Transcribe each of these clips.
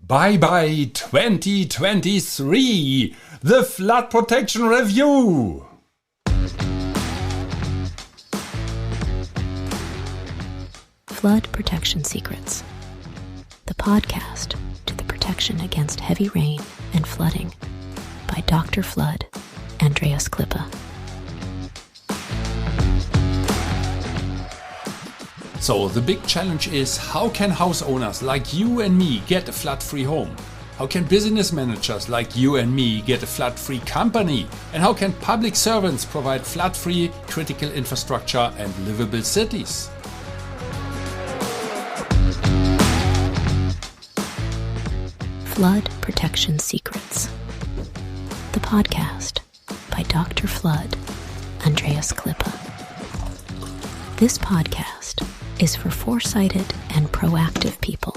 Bye-bye 2023, the Flood Protection Review. Flood Protection Secrets, the podcast to the protection against heavy rain and flooding by Dr. Flood, Andreas Klippe. So the big challenge is, how can house owners like you and me get a flood-free home? How can business managers like you and me get a flood-free company? And how can public servants provide flood-free critical infrastructure and livable cities? Flood Protection Secrets, the podcast by Dr. Flood, Andreas Klippe. This podcast is for foresighted and proactive people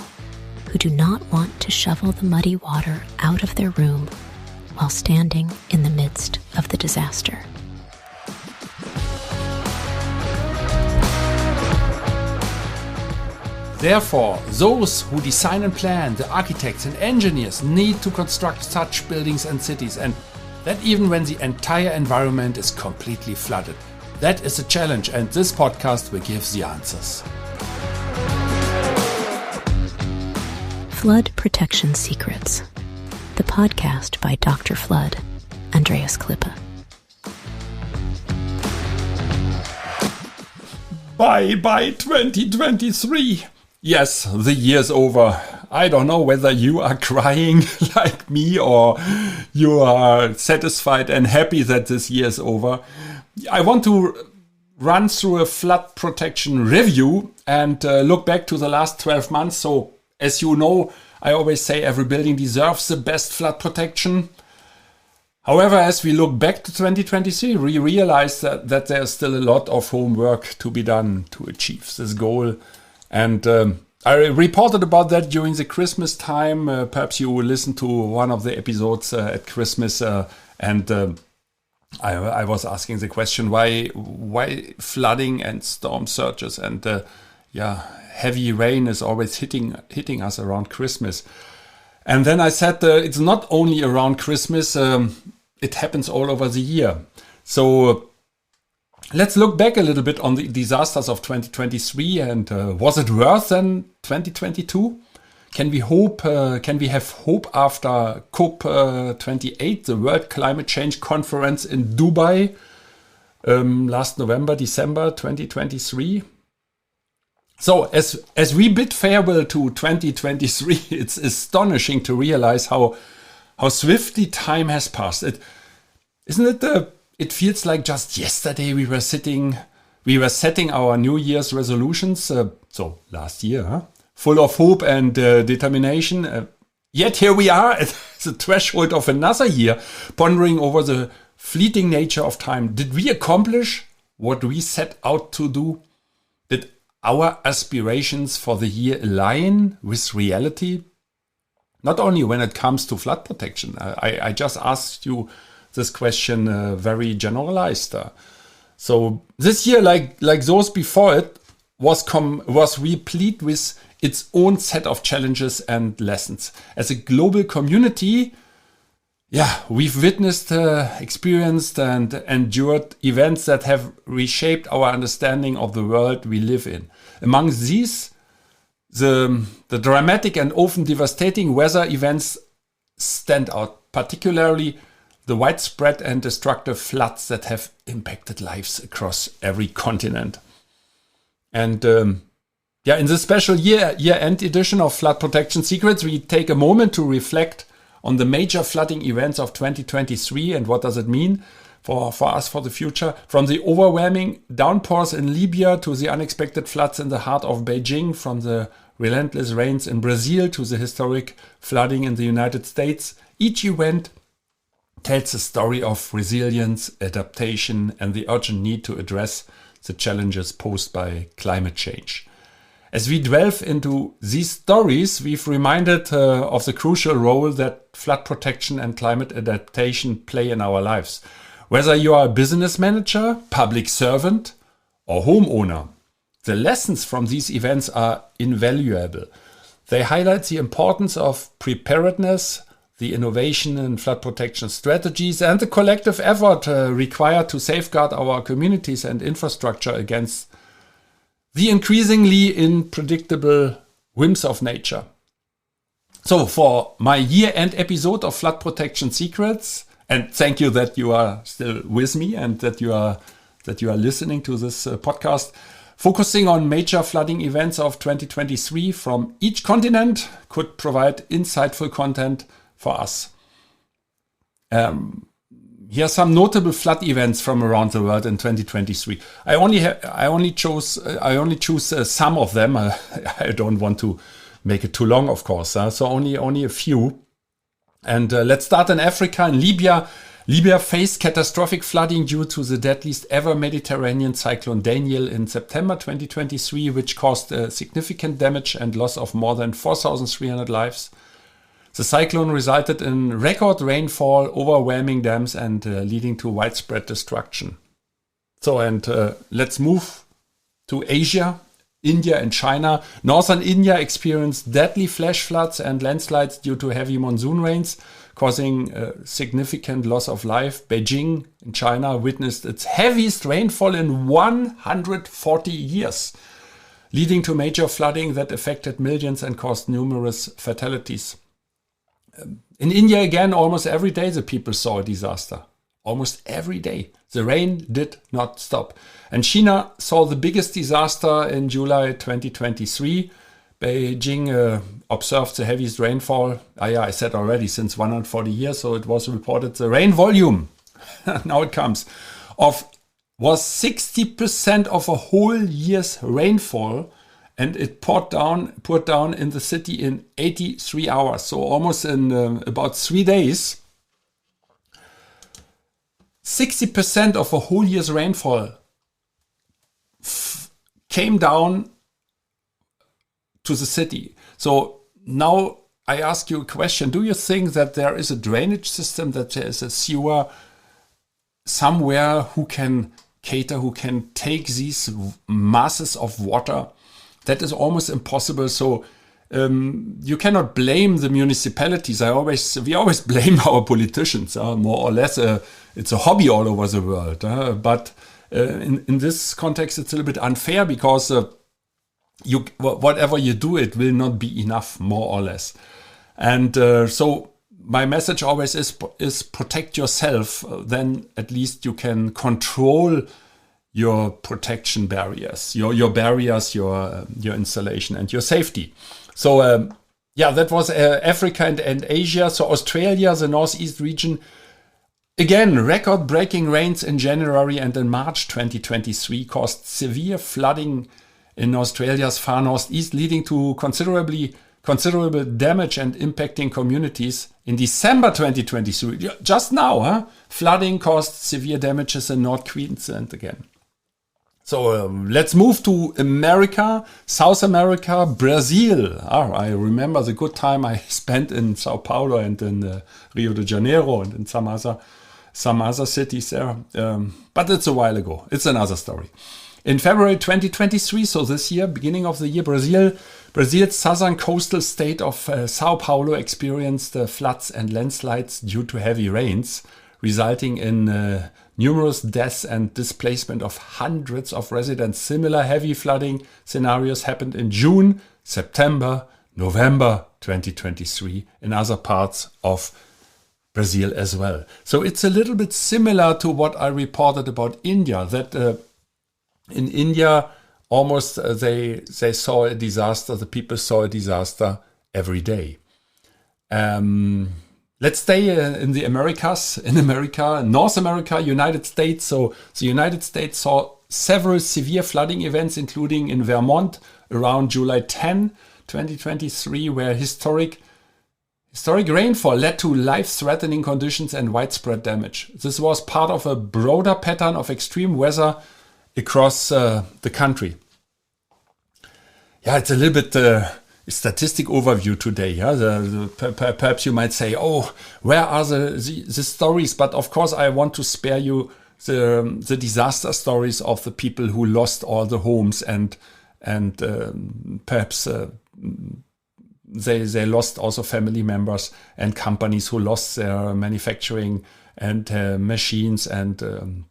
who do not want to shovel the muddy water out of their room while standing in the midst of the disaster. Therefore, those who design and plan, the architects and engineers, need to construct such buildings and cities, and that even when the entire environment is completely flooded. That is a challenge, and this podcast will give the answers. Flood Protection Secrets, the podcast by Dr. Flood, Andreas Klippe. Bye-bye 2023. Yes, the year's over. I don't know whether you are crying like me or you are satisfied and happy that this year is over. I want to run through a flood protection review and look back to the last 12 months. So, as you know, I always say every building deserves the best flood protection. However, as we look back to 2023, we realize that there's still a lot of homework to be done to achieve this goal. And I reported about that during the Christmas time. Perhaps you will listen to one of the episodes at Christmas. I was asking the question, why flooding and storm surges and heavy rain is always hitting us around Christmas. And then I said it's not only around Christmas, it happens all over the year. So let's look back a little bit on the disasters of 2023 and was it worse than 2022? Can we have hope after COP28, the World Climate Change Conference in Dubai, last December 2023? So as we bid farewell to 2023, it's astonishing to realize how swiftly time has passed. It feels like just yesterday we were setting our New Year's resolutions. So last year, full of hope and determination. Yet here we are at the threshold of another year, pondering over the fleeting nature of time. Did we accomplish what we set out to do? Did our aspirations for the year align with reality? Not only when it comes to flood protection. I just asked you this question very generalized. So this year, like those before it, was replete with its own set of challenges and lessons. As a global community, we've witnessed, experienced and endured events that have reshaped our understanding of the world we live in. Among these, the dramatic and often devastating weather events stand out, particularly the widespread and destructive floods that have impacted lives across every continent. And in this special year-end edition of Flood Protection Secrets, we take a moment to reflect on the major flooding events of 2023 and what does it mean for us for the future. From the overwhelming downpours in Libya to the unexpected floods in the heart of Beijing, from the relentless rains in Brazil to the historic flooding in the United States, each event tells a story of resilience, adaptation, and the urgent need to address the challenges posed by climate change. As we delve into these stories, we've reminded of the crucial role that flood protection and climate adaptation play in our lives. Whether you are a business manager, public servant, or homeowner, the lessons from these events are invaluable. They highlight the importance of preparedness, the innovation in flood protection strategies, and the collective effort required to safeguard our communities and infrastructure against the increasingly unpredictable whims of nature. So for my year-end episode of Flood Protection Secrets, and thank you that you are still with me and that you are listening to this podcast, focusing on major flooding events of 2023 from each continent could provide insightful content for us. Here are some notable flood events from around the world in 2023. I only choose some of them. I don't want to make it too long, of course. So only a few. And let's start in Africa. In Libya, Libya faced catastrophic flooding due to the deadliest ever Mediterranean cyclone Daniel in September 2023, which caused significant damage and loss of more than 4,300 lives. The cyclone resulted in record rainfall, overwhelming dams, and leading to widespread destruction. So, and let's move to Asia. India and China. Northern India experienced deadly flash floods and landslides due to heavy monsoon rains, causing significant loss of life. Beijing in China witnessed its heaviest rainfall in 140 years, leading to major flooding that affected millions and caused numerous fatalities. In India, again, almost every day the people saw a disaster. Almost every day. The rain did not stop. And China saw the biggest disaster in July 2023. Beijing observed the heaviest rainfall, I said already, since 140 years. So it was reported the rain volume, now it comes, was 60% of a whole year's rainfall. And it poured down in the city in 83 hours. So almost in about 3 days. 60% of a whole year's rainfall came down to the city. So now I ask you a question. Do you think that there is a drainage system, that there is a sewer somewhere who can cater, who can take these masses of water? That is almost impossible. So you cannot blame the municipalities. We always blame our politicians, more or less. It's a hobby all over the world. But in this context, it's a little bit unfair because whatever you do, it will not be enough, more or less. And so my message always is protect yourself. Then at least you can control your protection barriers, your barriers, your installation and your safety. So that was Africa and Asia. So Australia, the northeast region, again, record-breaking rains in January and in March 2023 caused severe flooding in Australia's far northeast, leading to considerable damage and impacting communities. In December 2023, just now, flooding caused severe damages in North Queensland again. So let's move to America, South America, Brazil. I remember the good time I spent in Sao Paulo and in Rio de Janeiro and in some other cities there. But it's a while ago. It's another story. In February 2023, so this year, beginning of the year, Brazil's southern coastal state of Sao Paulo experienced floods and landslides due to heavy rains, resulting in numerous deaths and displacement of hundreds of residents. Similar heavy flooding scenarios happened in June, September, November 2023 in other parts of Brazil as well. So it's a little bit similar to what I reported about India, that in India almost they saw a disaster, the people saw a disaster every day. Let's stay in the Americas. In America, North America, United States. So the United States saw several severe flooding events, including in Vermont around July 10, 2023, where historic rainfall led to life-threatening conditions and widespread damage. This was part of a broader pattern of extreme weather across the country. Yeah, it's a little bit statistic overview today. Yeah, perhaps you might say, "Oh, where are the stories?" But of course, I want to spare you the disaster stories of the people who lost all the homes and perhaps they lost also family members and companies who lost their manufacturing and machines. And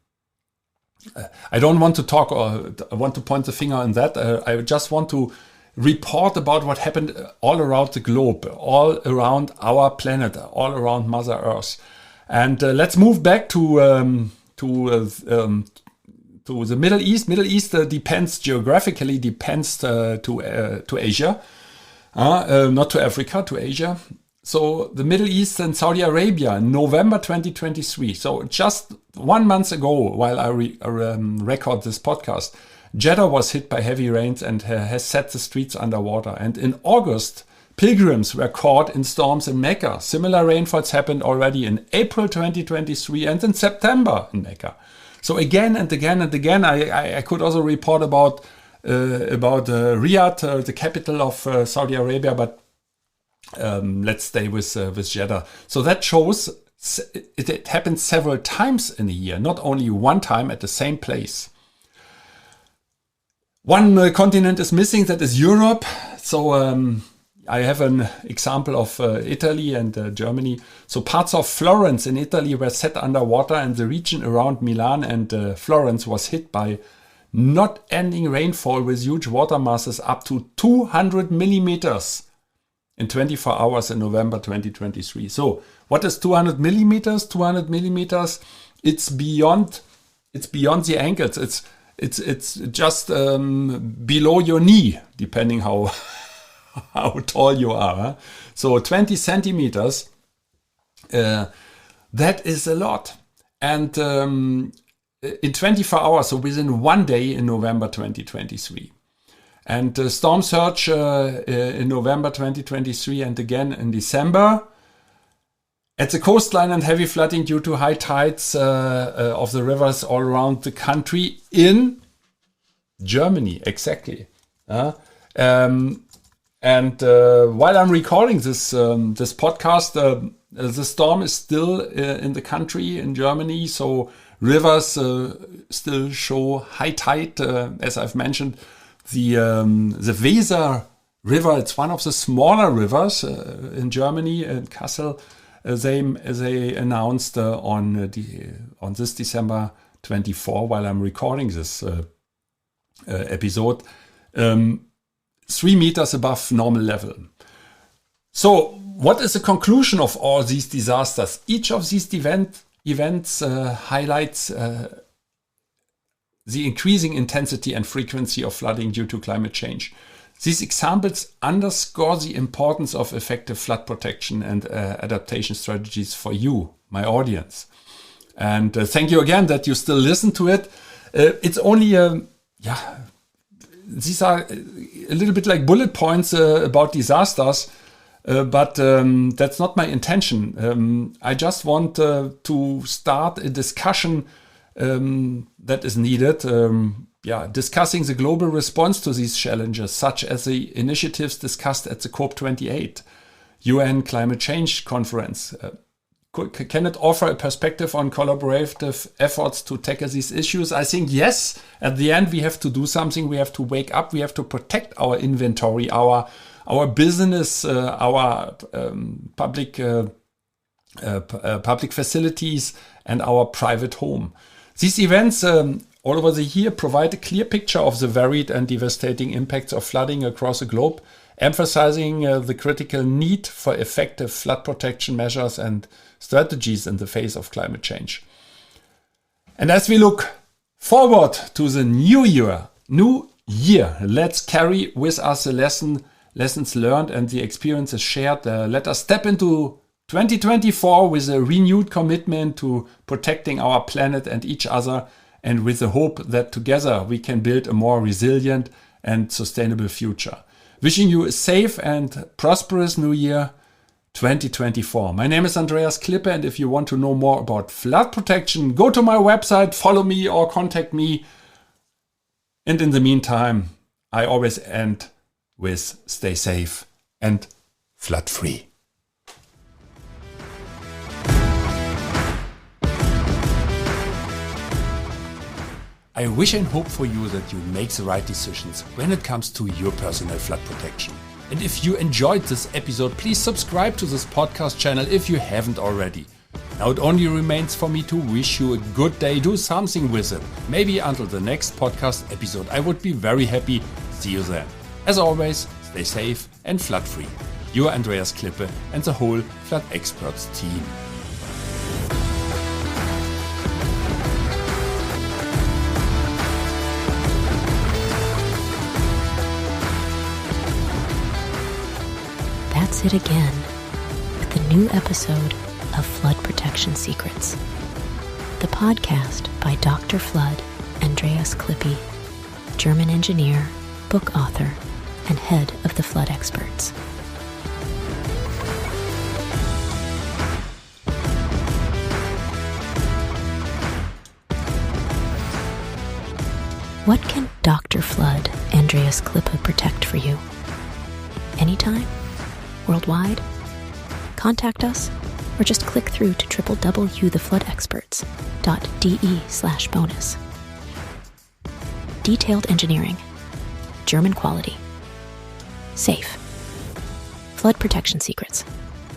I don't want to talk or I want to point the finger on that. I just want to report about what happened all around the globe, all around our planet, all around Mother Earth. And let's move back to the Middle East. Middle East depends geographically, depends to Asia, not to Africa, to Asia. So the Middle East and Saudi Arabia, November 2023. So just 1 month ago, while I record this podcast, Jeddah was hit by heavy rains and has set the streets underwater. And in August, pilgrims were caught in storms in Mecca. Similar rainfalls happened already in April 2023 and in September in Mecca. So again and again and again, I could also report about Riyadh, the capital of Saudi Arabia, but let's stay with Jeddah. So that shows it happens several times in a year, not only one time at the same place. One continent is missing, that is Europe. So I have an example of Italy and Germany. So parts of Florence in Italy were set underwater, and the region around Milan and Florence was hit by not ending rainfall with huge water masses up to 200 millimeters in 24 hours in November 2023. So what is 200 millimeters? 200 millimeters, it's beyond the ankles. It's just below your knee, depending how tall you are. Huh? So 20 centimeters, that is a lot. And in 24 hours, so within 1 day in November 2023. And storm surge in November 2023 and again in December. At the coastline and heavy flooding due to high tides of the rivers all around the country in Germany, exactly. And while I'm recording this podcast, the storm is still in the country in Germany, so rivers still show high tide. As I've mentioned, the Weser River, it's one of the smaller rivers in Germany, in Kassel. They announced on this December 24, while I'm recording this episode, 3 meters above normal level. So what is the conclusion of all these disasters? Each of these events highlights the increasing intensity and frequency of flooding due to climate change. These examples underscore the importance of effective flood protection and adaptation strategies for you, my audience. And thank you again that you still listen to it. It's only, these are a little bit like bullet points about disasters, but that's not my intention. I just want to start a discussion that is needed. Discussing the global response to these challenges, such as the initiatives discussed at the COP28 UN Climate Change Conference. Can it offer a perspective on collaborative efforts to tackle these issues? I think yes. At the end, we have to do something. We have to wake up. We have to protect our inventory, our business, our public facilities, and our private home. These events all over the year provide a clear picture of the varied and devastating impacts of flooding across the globe, emphasizing the critical need for effective flood protection measures and strategies in the face of climate change. And as we look forward to the new year, let's carry with us the lessons learned and the experiences shared. Let us step into 2024 with a renewed commitment to protecting our planet and each other, and with the hope that together we can build a more resilient and sustainable future. Wishing you a safe and prosperous new year 2024. My name is Andreas Klippe, and if you want to know more about flood protection, go to my website, follow me or contact me. And in the meantime, I always end with stay safe and flood free. I wish and hope for you that you make the right decisions when it comes to your personal flood protection. And if you enjoyed this episode, please subscribe to this podcast channel if you haven't already. Now it only remains for me to wish you a good day. Do something with it. Maybe until the next podcast episode. I would be very happy. See you then. As always, stay safe and flood free. Your Andreas Klippe and the whole Flood Experts team. That's it again with the new episode of Flood Protection Secrets, the podcast by Dr. Flood, Andreas Klippe, German engineer, book author, and head of the Flood Experts. What can Dr. Flood, Andreas Klippe protect for you? Anytime? Worldwide? Contact us or just click through to www.thefloodexperts.de/bonus. Detailed engineering. German quality. Safe. Flood protection secrets.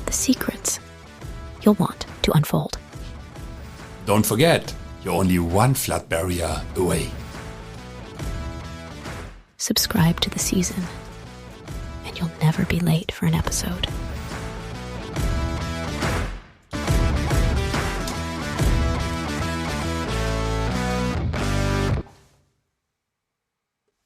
The secrets you'll want to unfold. Don't forget, you're only one flood barrier away. Subscribe to the season, and you'll never be late for an episode.